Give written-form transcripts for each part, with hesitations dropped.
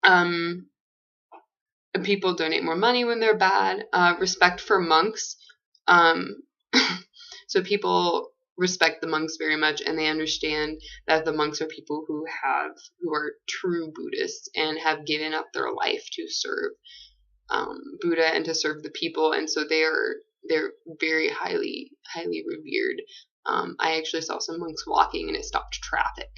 Um, People donate more money when they're bad. Respect for monks. Um, so people respect the monks very much, and they understand that the monks are people who are true Buddhists and have given up their life to serve Buddha and to serve the people, and so they're very highly revered. I actually saw some monks walking, and it stopped traffic.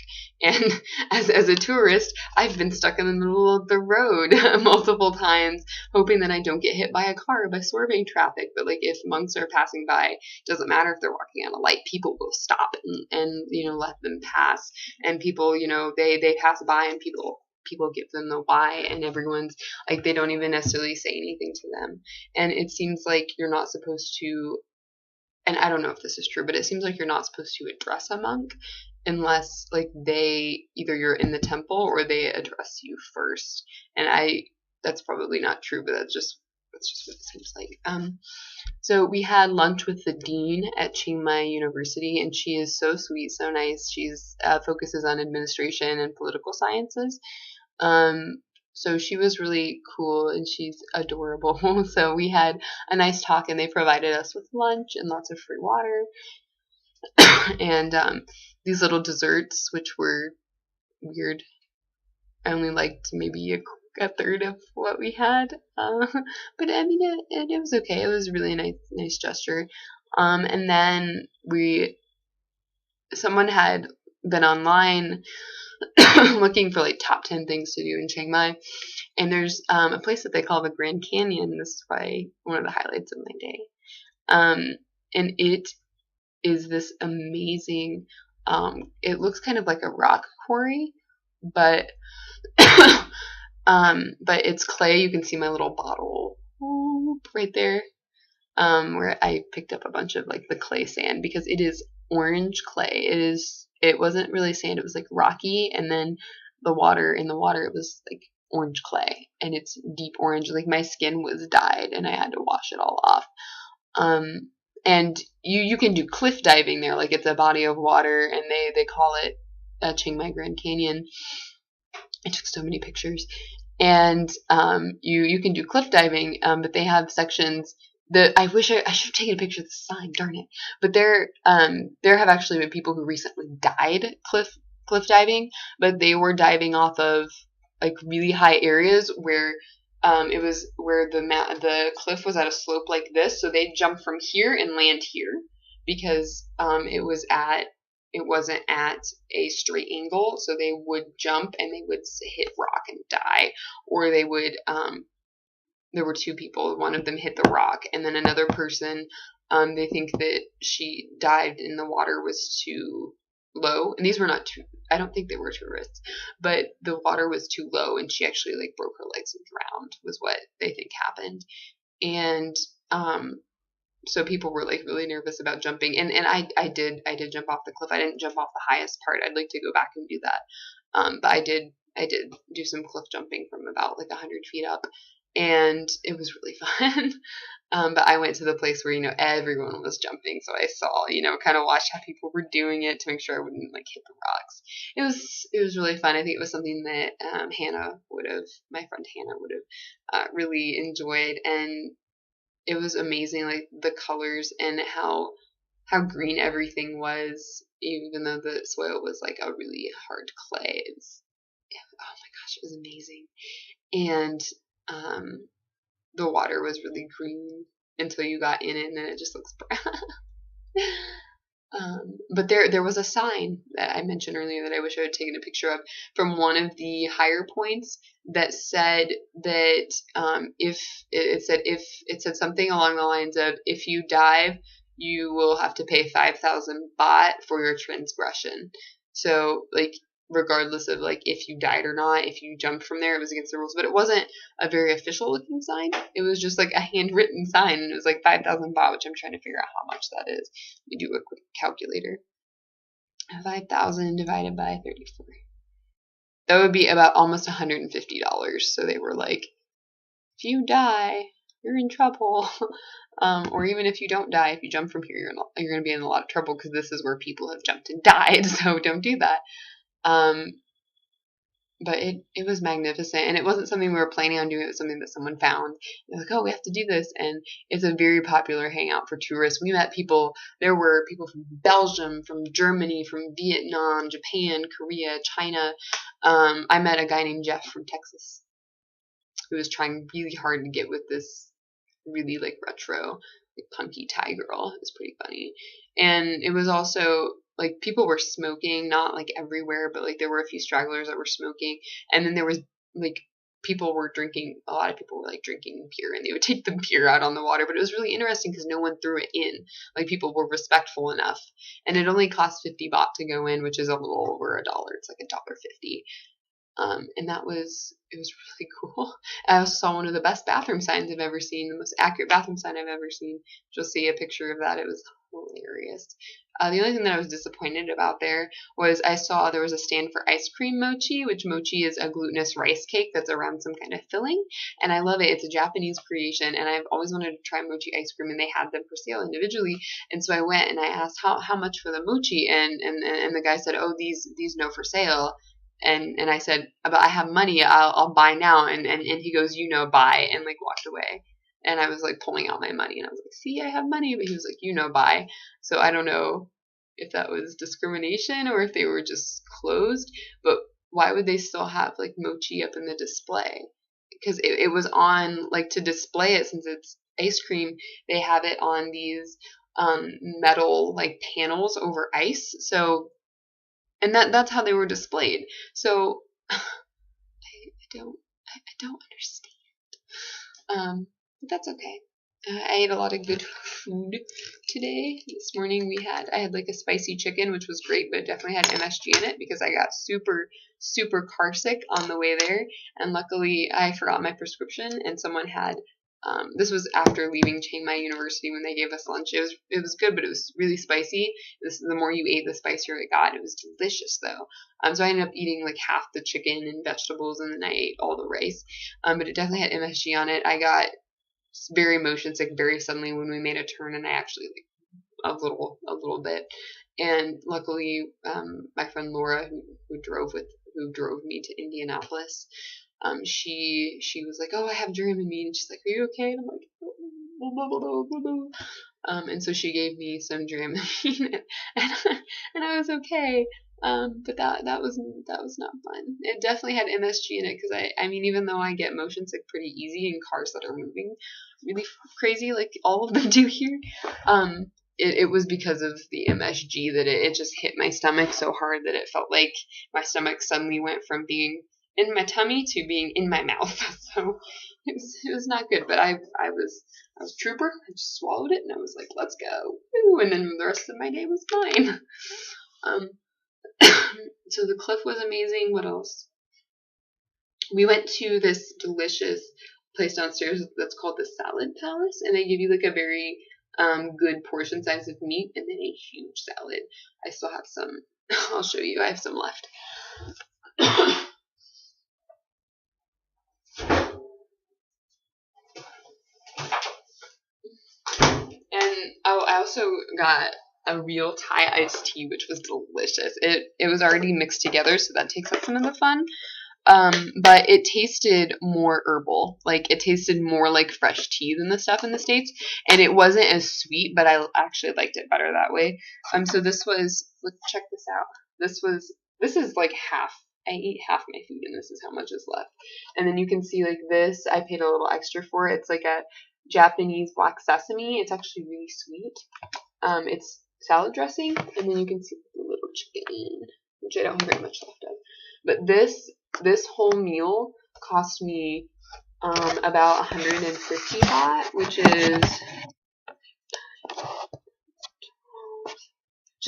And as a tourist, I've been stuck in the middle of the road multiple times, hoping that I don't get hit by a car by swerving traffic. But like if monks are passing by, it doesn't matter if they're walking on a light, people will stop and let them pass. And people, they pass by, and people give them the why, and everyone's like, they don't even necessarily say anything to them. And it seems like you're not supposed to, and I don't know if this is true, but it seems like you're not supposed to address a monk unless like either you're in the temple or they address you first. And that's probably not true, but that's just what it seems like. So we had lunch with the dean at Chiang Mai University, and she is so sweet, so nice. She's focuses on administration and political sciences. So she was really cool, and she's adorable. So we had a nice talk, and they provided us with lunch and lots of free water and these little desserts, which were weird. I only liked maybe a third of what we had, but I mean it was okay. It was a really nice gesture. And then someone had been online looking for like top 10 things to do in Chiang Mai, and there's a place that they call the Grand Canyon. This is probably one of the highlights of my day. And it is this amazing, it looks kind of like a rock quarry, but it's clay. You can see my little bottle right there, where I picked up a bunch of like the clay sand, because it is orange clay. It wasn't really sand, it was like rocky, and then in the water it was like orange clay, and it's deep orange. Like my skin was dyed, and I had to wash it all off. And you can do cliff diving there, like it's a body of water, and they call it Chiang Mai Grand Canyon. I took so many pictures, and you can do cliff diving, but they have sections. I wish I should have taken a picture of the sign, darn it. But there have actually been people who recently died cliff diving, but they were diving off of like really high areas where it was where the cliff was at a slope like this, so they'd jump from here and land here, because it wasn't at a straight angle, so they would jump and they would hit rock and die, or they would there were two people. One of them hit the rock, and then another person, they think that she dived and the water was too low. And these were not I don't think they were tourists, but the water was too low, and she actually like broke her legs and drowned, was what they think happened. And so people were like really nervous about jumping, and I did jump off the cliff. I didn't jump off the highest part. I'd like to go back and do that. But I did do some cliff jumping from about like 100 feet up, and it was really fun. But I went to the place where everyone was jumping, so I saw, kind of watched how people were doing it to make sure I wouldn't like hit the rocks. It was really fun. I think it was something that my friend Hannah would have really enjoyed, and it was amazing, like the colors and how green everything was, even though the soil was like a really hard clay. Oh my gosh, it was amazing. And the water was really green until you got in it, and then it just looks brown. But there was a sign that I mentioned earlier that I wish I had taken a picture of, from one of the higher points, that said that if it said something along the lines of, if you dive, you will have to pay 5,000 baht for your transgression. So like, regardless of like if you died or not, if you jumped from there, it was against the rules. But it wasn't a very official looking sign. It was just like a handwritten sign, and it was like 5,000 baht, which I'm trying to figure out how much that is. Let me do a quick calculator. 5,000 divided by 34. That would be about almost $150. So they were like, if you die, you're in trouble. Or even if you don't die, if you jump from here, you're going to be in a lot of trouble, because this is where people have jumped and died. So don't do that. But it was magnificent, and it wasn't something we were planning on doing. It was something that someone found. They're like, oh, we have to do this, and it's a very popular hangout for tourists. We met people. There were people from Belgium, from Germany, from Vietnam, Japan, Korea, China. I met a guy named Jeff from Texas who was trying really hard to get with this really like retro, like punky Thai girl. It was pretty funny, and it was also like people were smoking, not like everywhere, but like there were a few stragglers that were smoking, and then there was like people were drinking. A lot of people were like drinking beer, and they would take the beer out on the water. But it was really interesting because no one threw it in. Like people were respectful enough, and it only cost 50 baht to go in, which is a little over $1. It's like $1.50. And it was really cool. I also saw one of the best bathroom signs I've ever seen, the most accurate bathroom sign I've ever seen. You'll see a picture of that. It was hilarious. The only thing that I was disappointed about there was I saw there was a stand for ice cream mochi, which mochi is a glutinous rice cake that's around some kind of filling. And I love it. It's a Japanese creation, and I've always wanted to try mochi ice cream, and they had them for sale individually. And so I went and I asked how much for the mochi, and the guy said, oh, these no for sale. And I said, but I have money, I'll buy now. And he goes, buy, and like walked away. And I was like pulling out my money, and I was like, see, I have money. But he was like, buy. So I don't know if that was discrimination or if they were just closed. But why would they still have like mochi up in the display? Because it was on, like, to display it, since it's ice cream, they have it on these metal like panels over ice. So, and that's how they were displayed. So I don't understand. But that's okay. I ate a lot of good food today. This morning I had like a spicy chicken, which was great, but it definitely had MSG in it because I got super, super car sick on the way there. And luckily I forgot my prescription, and someone had, this was after leaving Chiang Mai University when they gave us lunch. It was good, but it was really spicy. The more you ate, the spicier it got. It was delicious though. So I ended up eating like half the chicken and vegetables, and then I ate all the rice. But it definitely had MSG on it. I got very motion sick very suddenly when we made a turn, and I actually like a little bit. And luckily, my friend Laura, who drove me to Indianapolis, she was like, oh, I have Dramamine, and she's like, are you okay? And I'm like, blah, blah, blah, blah, blah. And so she gave me some Dramamine, and I was okay. But that was not fun. It definitely had MSG in it because I mean, even though I get motion sick pretty easy in cars that are moving really crazy, like all of them do here, it was because of the MSG that it just hit my stomach so hard that it felt like my stomach suddenly went from being in my tummy to being in my mouth. So it was not good. But I was a trooper. I just swallowed it, and I was like, let's go. Woo! And then the rest of my day was fine. So the cliff was amazing. What else? We went to this delicious place downstairs that's called the Salad Palace, and they give you like a very good portion size of meat and then a huge salad. I still have some. I'll show you. I have some left. And I also got a real Thai iced tea, which was delicious. It was already mixed together, so that takes out some of the fun. But it tasted more herbal. Like, it tasted more like fresh tea than the stuff in the States. And it wasn't as sweet, but I actually liked it better that way. So this was, let's check this out. This is like half. I ate half my food, and this is how much is left. And then you can see, like, this, I paid a little extra for it. It's like a Japanese black sesame. It's actually really sweet. It's salad dressing, and then you can see the little chicken, which I don't have very much left of. But this whole meal cost me about 150 baht, which is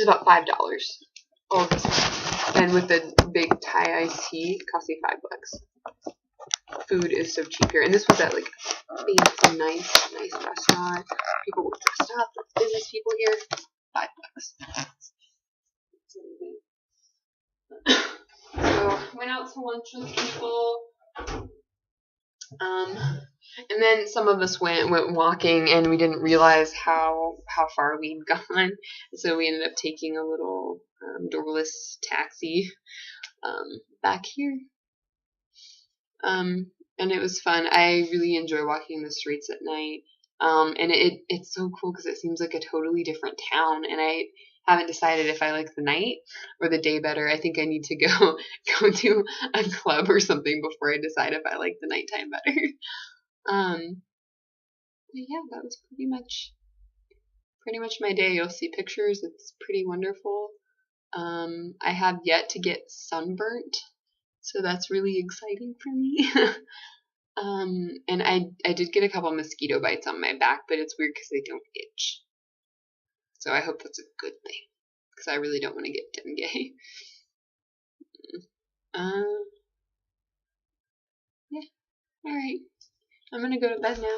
about $5. All of this, and with the big Thai iced tea, it cost me $5. Food is so cheap here, and this was at like a nice restaurant. People were dressed up. There's business people here. $5. So went out to lunch with people. And then some of us went walking, and we didn't realize how far we'd gone. So we ended up taking a little doorless taxi back here. And it was fun. I really enjoy walking the streets at night. And it's so cool because it seems like a totally different town. And I haven't decided if I like the night or the day better. I think I need to go go to a club or something before I decide if I like the nighttime better. Um, but yeah, that was pretty much my day. You'll see pictures. It's pretty wonderful. I have yet to get sunburnt, so that's really exciting for me. And I did get a couple mosquito bites on my back, but it's weird because they don't itch. So I hope that's a good thing because I really don't want to get dengue. Uh, yeah. All right. I'm gonna go to bed now.